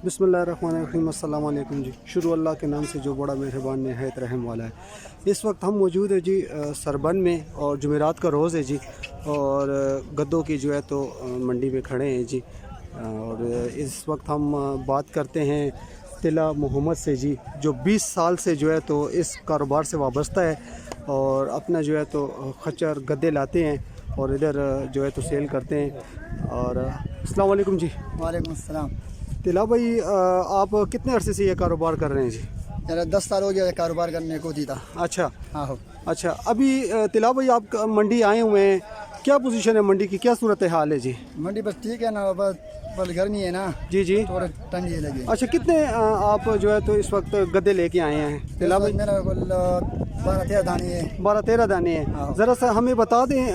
बिस्मिल्लाहिर्रहमानिर्रहीम, अस्सलाम वालेकुम जी। शुरू अल्लाह के नाम से जो बड़ा मेहरबान नहायत रहम वाला है। इस वक्त हम मौजूद है जी सरबन में और जुमेरात का रोज़ है जी, और गद्दों की जो है तो मंडी में खड़े हैं जी। और इस वक्त हम बात करते हैं तिला मोहम्मद से जी, जो 20 साल से जो है तो इस कारोबार से वाबस्ता है और अपना जो है तो खच्चर गद्दे लाते हैं और इधर जो है तो सेल करते हैं। और अस्सलाम वालेकुम जी। वालेकुम अस्सलाम। तिला भाई, आप कितने अरसे से ये कारोबार कर रहे हैं जी? मेरा 10 साल हो गया कारोबार करने को थी था। अच्छा हाँ हो। अच्छा, अभी तिला भाई आप मंडी आए हुए हैं, क्या पोजीशन है मंडी की, क्या सूरत हाल है जी? मंडी बस ठीक है ना, बस गर्मी है ना जी जी, थोड़ा ठंडी लगी। अच्छा, कितने आप जो है तो इस वक्त गद्दे लेके आए हैं तिला भाई? मेरा 12-13 दाने है। 12-13 दाने हैं। ज़रा सा हमें बता दें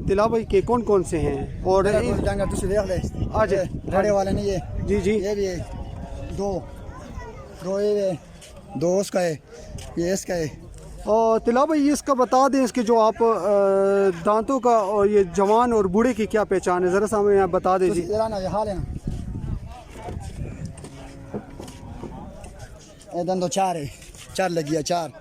तिला भाई के कौन कौन से हैं। और आज रेड़े वाले नहीं है जी जी, ये भी है, दो ये है, दो उसका है, ये इसका है। और तिला भाई इसका बता दें, इसके जो आप दांतों का और ये जवान और बूढ़े की क्या पहचान है, ज़रा सा हमें बता दें जी। ये हाल है ना, ये दंदो चार है, चार लगी है, चार।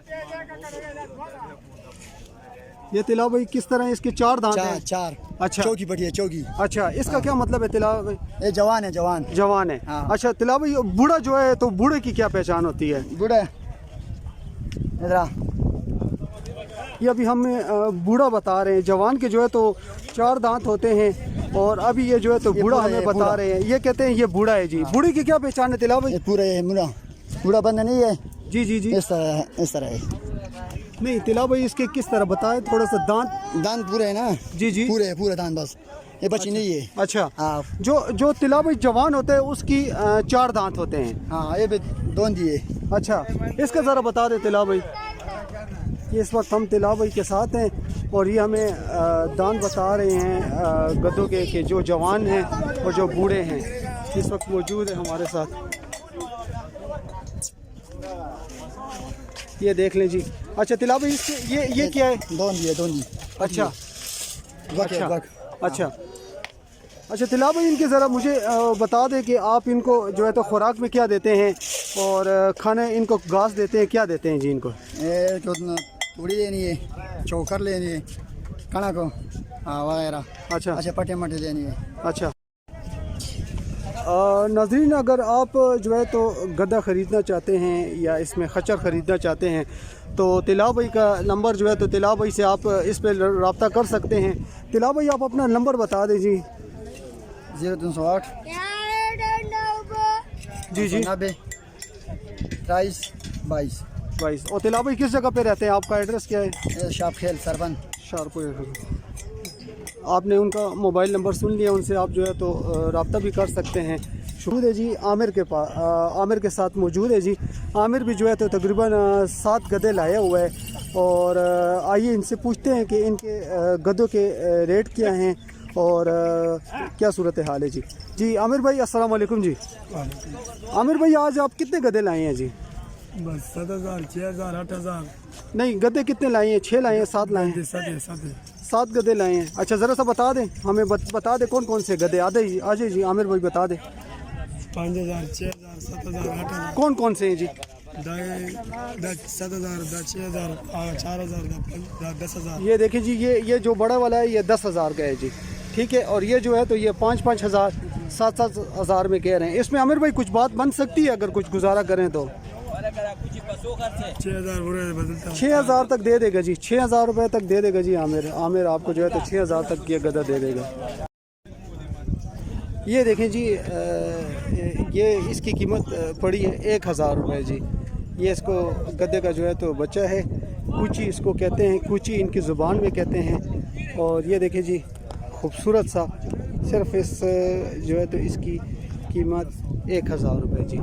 ये तिला भाई किस तरह इसके चार दांत हैं? चार। अच्छा, चौकी पड़ी है, चौकी। अच्छा, इसका क्या मतलब है तिला भाई? ये जवान है, जवान जवान है। हाँ। अच्छा तिला भाई, बूढ़ा जो है तो बूढ़े की क्या पहचान होती है? बूढ़ा इधर ये अभी हमें बूढ़ा बता रहे हैं, जवान के जो है तो चार दांत होते हैं और अभी ये जो है तो बूढ़ा हमें बता रहे हैं, ये कहते हैं ये बूढ़ा है जी। बूढ़े की क्या पहचान है तिला भाई? पूरा है, बूढ़ा बंदा नहीं है जी जी जी, इस तरह है। नहीं तिला भाई, इसके किस तरह बताए थोड़ा सा? दांत पूरे है ना? जी जी, पूरे दांत, बस ये बच्ची नहीं है। अच्छा हाँ, जो तिला भाई जवान होते हैं उसकी चार दांत होते हैं। हाँ, ये भी दोन दिए। अच्छा, इसका ज़रा बता दे तिला भाई। ये इस वक्त हम तिला भाई के साथ हैं और ये हमें दांत बता रहे हैं गद्दों के जो जवान हैं और जो बूढ़े हैं, इस वक्त मौजूद है हमारे साथ। ये देख लें जी। अच्छा तिला भाई, इसके ये क्या है? दोन दिए। अच्छा अच्छा अच्छा अच्छा तिला भाई, इनके ज़रा मुझे बता दें कि आप इनको जो है तो खुराक में क्या देते हैं और खाने इनको घास देते हैं, क्या देते हैं जी इनको? तूड़ी लेनी है, चोकर लेनी है, कणा को वगैरह। अच्छा अच्छा, पट्टे मट्टे लेनी है। अच्छा नाज़रीन, अगर आप जो है तो गद्दा ख़रीदना चाहते हैं या इसमें खच्चर ख़रीदना चाहते हैं तो तिला भाई का नंबर जो है तो तिला भाई से आप इस पर रब्ता कर सकते हैं। तिला भाई, आप अपना नंबर बता दें जी। 0308 जी जी 23 और तिला भाई किस जगह पे रहते हैं, आपका एड्रेस क्या है? शाप खेल सरबन शारपुर। आपने उनका मोबाइल नंबर सुन लिया, उनसे आप जो है तो रब्ता भी कर सकते हैं। शुरू है जी आमिर के पास, आमिर के साथ मौजूद है जी। आमिर भी जो है तो तकरीबन 7 गद्दे लाया हुआ है और आइए इनसे पूछते हैं कि इनके गद्दों के रेट क्या हैं और क्या सूरत हाल है जी। जी आमिर भाई, अस्सलाम वालेकुम जी। आमिर भाई, आज आप कितने गद्दे लाए हैं जी? बस 7,000, 6,000, 8,000। नहीं, गद्दे कितने लाए हैं? 6 लाए हैं, 7 लाए हैं? 7 गद्दे लाए हैं। अच्छा, ज़रा सा बता दें हमें, बता दें कौन कौन से गद्दे? आ जाइए जी आमिर भाई, बता दें। 5,000, 6,000, 7,000, 8,000। कौन कौन से हैं जी? 7,000, 6,000, 4,000, 10,000। ये देखें जी, ये जो बड़ा वाला है ये 10,000 का है जी, ठीक है। और ये जो है तो ये 5-5 हज़ार 7-7 हज़ार में कह रहे हैं। इसमें आमिर भाई कुछ बात बन सकती है अगर कुछ गुजारा करें तो? 6,000 तक दे देगा जी, 6,000 रुपये तक दे देगा जी आमिर। आमिर आपको जो है तो 6,000 तक ये गधा दे देगा। ये देखें जी, ये इसकी कीमत पड़ी है 1,000 रुपये जी। ये इसको गधे का जो है तो बच्चा है, कूची इसको कहते हैं, कूची इनकी ज़ुबान में कहते हैं। और ये देखें जी, खूबसूरत सा, सिर्फ इस जो है तो इसकी कीमत 1,000 रुपये जी।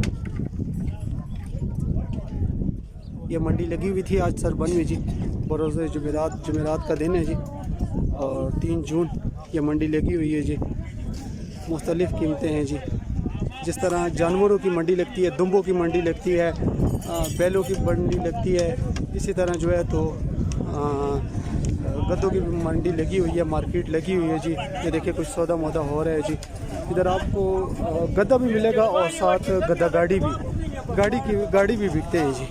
ये मंडी लगी हुई थी आज सरबन में जी, बरोज़ जुमेरात का दिन है जी, और 3 जून ये मंडी लगी हुई है जी। मुख्तलिफ़ कीमतें हैं जी, जिस तरह जानवरों की मंडी लगती है, दुम्बों की मंडी लगती है, बैलों की मंडी लगती है, इसी तरह जो है तो गधों की मंडी लगी हुई है, मार्केट लगी हुई है जी। ये देखिए कुछ सौदा मोदा हो रहा है जी। इधर आपको गधा भी मिलेगा और साथ गधा गाड़ी भी बिकते हैं जी।